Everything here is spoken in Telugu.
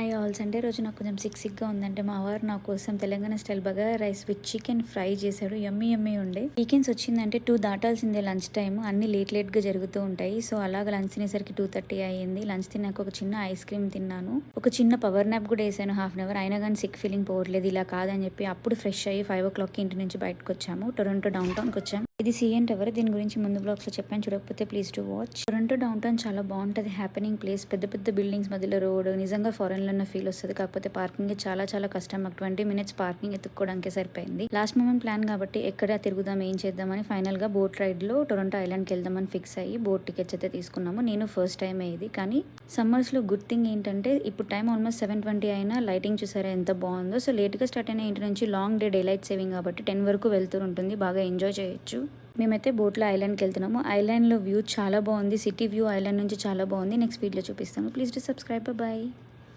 Hi all. సండే రోజు నాకు కొంచెం సిక్గా ఉందంటే మా వారు నా కోసం Telangana style bagara rice with chicken fry చేశాడు. యమ్మీ యమ్మీ ఉండే. వీకెండ్స్ వచ్చిందంటే 2 దాటాల్సిందే లంచ్ టైం. అన్ని లేట్గా జరుగుతూ ఉంటాయి. సో అలాగ లంచ్ తినేసరికి 2:30 అయ్యింది. లంచ్ తిన్నాక ఒక చిన్న ఐస్ క్రీమ్ తిన్నాను. ఒక చిన్న పవర్ నాప్ కూడా వేసాను హాఫ్ అన్ అవర్. అయినా కానీ సిక్ ఫీలింగ్ పోవట్లేదు. ఇలా కాదని చెప్పి అప్పుడు ఫ్రెష్ అయ్యి 5 o'clock ఇంటి నుంచి బయటకు వచ్చాము. టొరంటో డౌన్ టౌన్కి వచ్చాము. ఇది CN టవర్. దీని గురించి ముందు బ్లాగ్స్ లో చెప్పాను, చూడకపోతే please to watch. Toronto down town చాలా బాగుంటుంది. Happening place. పెద్ద పెద్ద బిల్డింగ్స్ మధ్యలో రోడ్. నిజంగా ఫారెన్ లో ఉన్న ఫీల్ వస్తుంది. కాకపోతే పార్కింగ్ చాలా కష్టం. మాకు 20 minutes పార్కింగ్ ఎత్తుక్కోవడానికే సరిపోయింది. లాస్ట్ మూమెంట్ ప్లాన్ కాబట్టి ఎక్కడ తిరుగుదాం, ఏం చేద్దామని ఫైనల్ గా బోట్ రైడ్ లో టొరంటో ఐలాండ్కి వెళ్దామని ఫిక్స్ అయ్యి బోట్ టికెట్స్ అయితే తీసుకున్నాము. నేను ఫస్ట్ టైం ఇది. కానీ సమ్మర్స్ లో గుడ్ థింగ్ ఏంటంటే ఇప్పుడు టైం ఆల్మోస్ట్ 7:20 అయినా లైటింగ్ చూసారా ఎంత బాగుందో. సో లేట్ గా స్టార్ట్ అయిన ఇంటి నుంచి లాంగ్ డే లైట్ సేవింగ్ కాబట్టి 10 వరకు వెళ్తూ ఉంటుంది. బాగా ఎంజాయ్ చేయొచ్చు. మేమైతే బోట్లో ఐలాండ్కి వెళ్తున్నాము. ఐలాండ్లో వ్యూ చాలా బాగుంది. సిటీ వ్యూ ఐలాండ్ నుంచి చాలా బాగుంది. నెక్స్ట్ వీడియోలో చూపిస్తాను. Please to subscribe. బాయ్.